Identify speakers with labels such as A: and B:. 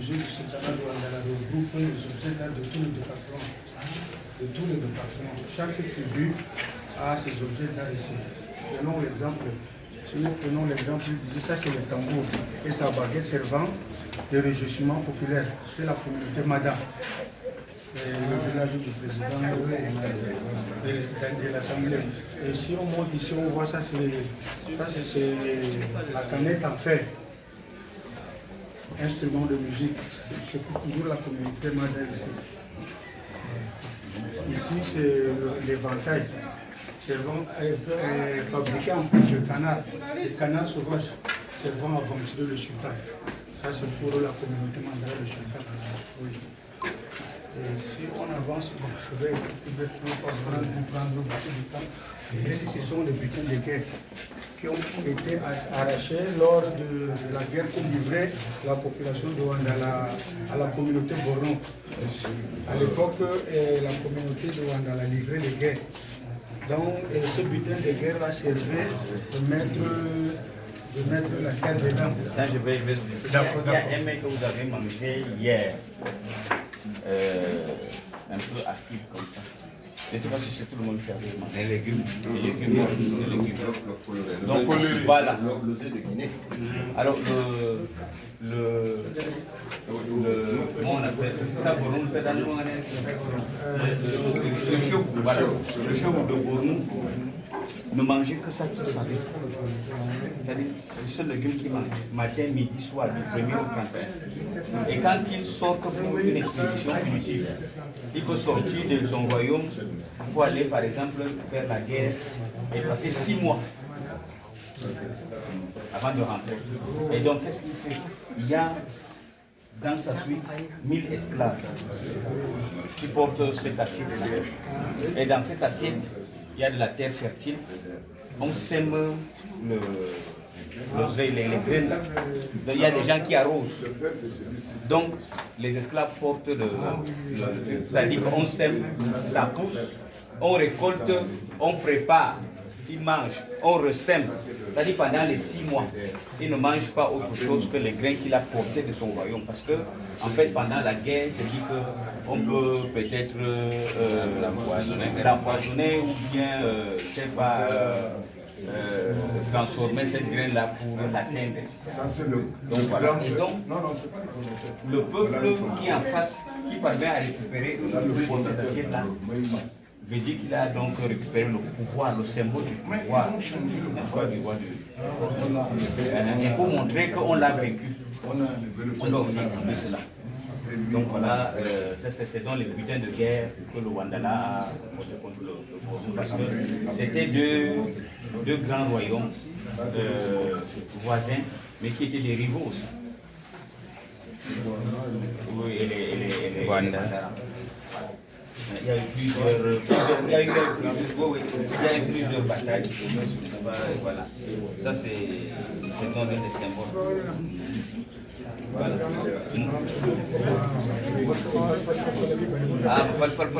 A: musée du sultanat de Ouattara regroupe les objets d'art de tous les départements. De tous les départements. Chaque tribu a ses objets d'art ici. Prenons l'exemple. Si nous prenons l'exemple, ça c'est le tambour et sa baguette servant de réjouissement populaire chez la communauté Mada. Le village du président de l'Assemblée. Et si on monte ici, on voit ça, c'est la canette en fer. Instrument de musique. C'est toujours la communauté Mada ici. Ici, c'est l'éventail. Fabriqué en plus de canard, des canards sauvages servant à ventiler le sultan. Ça c'est pour la communauté mandale, le sultan. Oui. Et si on avance, bon, je vais prendre beaucoup de temps. Ici, ce sont des butins de guerre qui ont été arrachés lors de la guerre que livrait la population de Ouandala à la communauté Boron. À l'époque, la communauté de Ouandala livrait les guerres. Donc, ce butin de guerre là servait de mettre la terre dedans.
B: Là, je vais. Il y a un mec que vous avez mangé hier, un peu acide comme ça. Je ne sais pas si c'est tout le monde qui avait mangé. Les légumes. Les légumes. Donc, voilà.
C: L'osé de Guinée.
B: Alors, comment on appelle ça, Boron, le chevou, voilà. Le chevou de Boron. Ne mangez que ça toute sa vie. C'est le seul légume qui mange matin, midi, soir, du 1er au 31. Et quand il sort pour une expédition punitive, il peut sortir de son royaume pour aller, par exemple, faire la guerre et passer 6 mois avant de rentrer. Et donc, qu'est-ce qu'il fait? Il y a dans sa suite 1000 esclaves qui portent cette assiette. Et dans cette assiette, il y a de la terre fertile. On sème les graines là. Donc, il y a des gens qui arrosent. Donc les esclaves portent c'est-à-dire qu'on sème, ça pousse, on récolte, on prépare, ils mangent, on ressème. C'est-à-dire pendant les 6 mois, il ne mange pas autre chose que les grains qu'il a portés de son royaume. Parce que, en fait, pendant la guerre, c'est dit qu'on peut peut-être l'empoisonner ou bien, je ne sais pas, transformer cette graine-là pour l'atteindre.
C: Ça, c'est le.
B: Donc, voilà. Et donc,
C: c'est pas
B: le peuple qui est en face, qui parvient à récupérer cette assiette-là, veut dire qu'il a donc récupéré le pouvoir, le symbole du pouvoir, du roi et pour montrer qu'on l'a vaincu, on doit aussi exprimer cela. Donc voilà, c'est dans les butins de guerre que le Ouandala a porté contre le Boron, parce que c'était deux grands royaumes voisins, mais qui étaient des rivaux aussi. Oui, et les Ouandala. Il y a eu plusieurs batailles. Voilà. Ça, c'est dans des symboles. Voilà. Ah, pas le